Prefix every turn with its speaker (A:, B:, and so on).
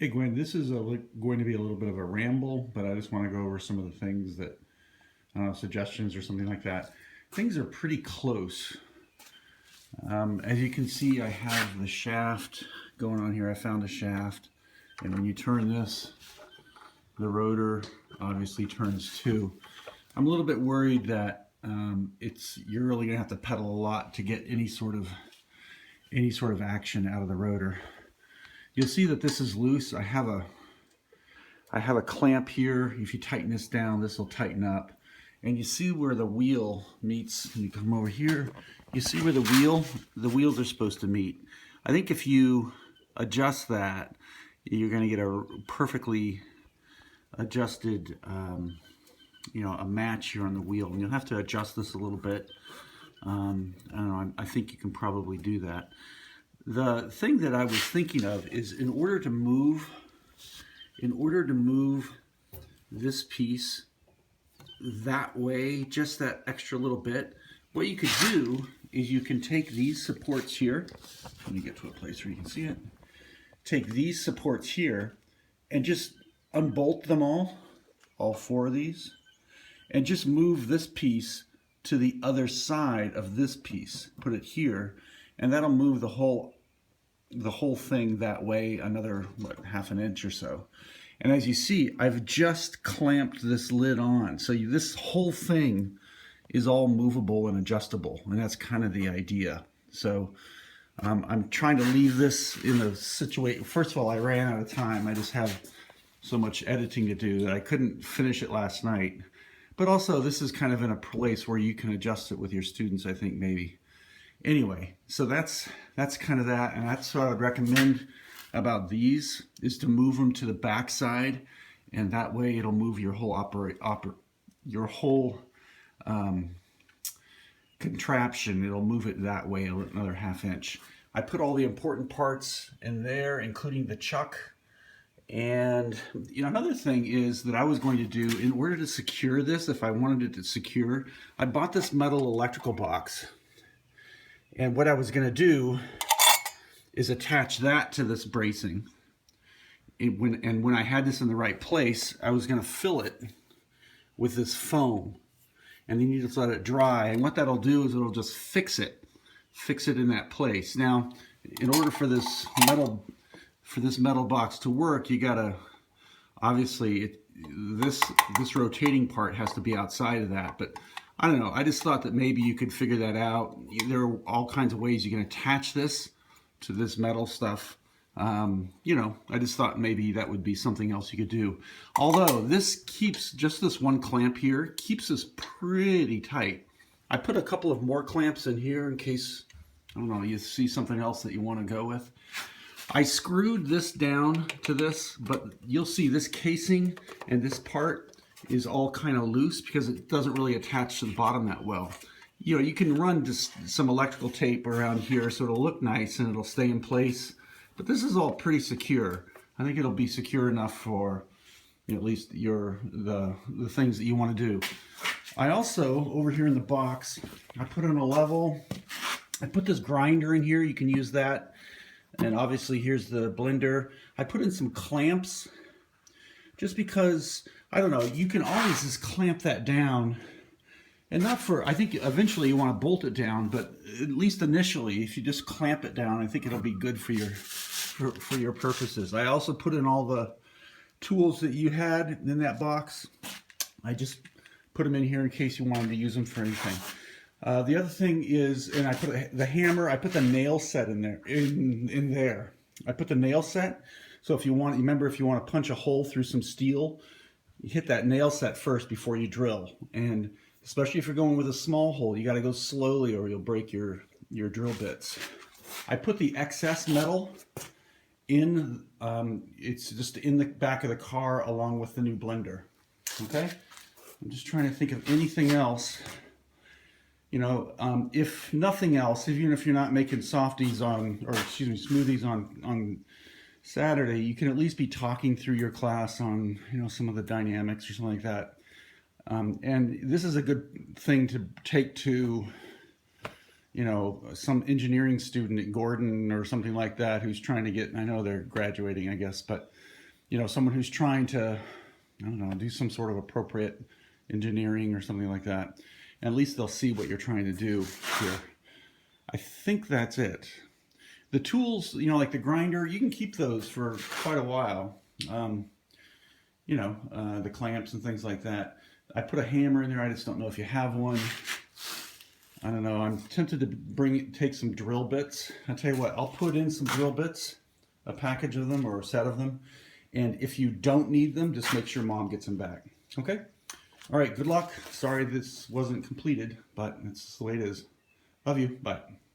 A: Hey Gwen, this is going to be a little bit of a ramble, but I just want to go over some of the things that, I don't know, suggestions or something like that. Things are pretty close. As you can see, I have the shaft going on here. I found a shaft, and when you turn this, the rotor obviously turns too. I'm a little bit worried that you're really gonna have to pedal a lot to get any sort of action out of the rotor. You'll see that this is loose. I have a clamp here. If you tighten this down, this will tighten up. And you see where the wheel meets. You come over here, you see where the wheels are supposed to meet. I think if you adjust that, you're going to get a perfectly adjusted, a match here on the wheel. And you'll have to adjust this a little bit. I don't know, I think you can probably do that. The thing that I was thinking of is in order to move this piece that way, just that extra little bit, what you could do is you can take these supports here. Let me get to a place where you can see it. Take these supports here and just unbolt them all four of these, and just move this piece to the other side of this piece. Put it here, and that'll move the whole thing that way another, half an inch or so. And as you see, I've just clamped this lid on. So this whole thing is all movable and adjustable, and that's kind of the idea. So I'm trying to leave this in a situation. First of all, I ran out of time. I just have so much editing to do that I couldn't finish it last night. But also, this is kind of in a place where you can adjust it with your students, I think, maybe. Anyway, so that's kind of that, and that's what I would recommend about these, is to move them to the back side, and that way it'll move your whole contraption. It'll move it that way another half inch. I put all the important parts in there, including the chuck. And another thing is that I was going to do, in order to secure this, if I wanted it to secure, I bought this metal electrical box. And what I was going to do is attach that to this bracing. And when I had this in the right place, I was going to fill it with this foam. And then you just let it dry. And what that'll do is it'll just fix it in that place. Now, in order for this metal box to work, you gotta, obviously, this rotating part has to be outside of that. But I don't know, I just thought that maybe you could figure that out. There are all kinds of ways you can attach this to this metal stuff. I just thought maybe that would be something else you could do. Although this keeps, just this one clamp here, keeps this pretty tight. I put a couple of more clamps in here in case, I don't know, you see something else that you want to go with. I screwed this down to this, but you'll see this casing and this part is all kind of loose because it doesn't really attach to the bottom that well. You can run just some electrical tape around here so it'll look nice and it'll stay in place. But this is all pretty secure. I think it'll be secure enough for at least the things that you want to do. I also, over here in the box, I put in a level. I put this grinder in here. You can use that. And obviously here's the blender. I put in some clamps just because, I don't know, you can always just clamp that down. And not for, I think eventually you want to bolt it down, but at least initially, if you just clamp it down, I think it'll be good for your purposes. I also put in all the tools that you had in that box. I just put them in here in case you wanted to use them for anything. The other thing is, and I put the hammer, I put the nail set in there. In there, I put the nail set. So if you want, remember, if you want to punch a hole through some steel, you hit that nail set first before you drill. And especially if you're going with a small hole, you got to go slowly or you'll break your drill bits. I put the excess metal in. It's just in the back of the car along with the new blender. Okay. I'm just trying to think of anything else. If nothing else, even if you're not making smoothies on Saturday, you can at least be talking through your class on, some of the dynamics or something like that. And this is a good thing to take to you know, some engineering student at Gordon or something like that who's trying to get, I know they're graduating, I guess, but, you know, someone who's trying to, I don't know, do some sort of appropriate engineering or something like that. And at least they'll see what you're trying to do here. I think that's it. The tools, you know, like the grinder, you can keep those for quite a while. You know, the clamps and things like that. I put a hammer in there. I just don't know if you have one. I don't know. I'm tempted to take some drill bits. I'll tell you what, I'll put in some drill bits, a package of them or a set of them. And if you don't need them, just make sure Mom gets them back. Okay? All right, good luck. Sorry this wasn't completed, but it's the way it is. Love you. Bye.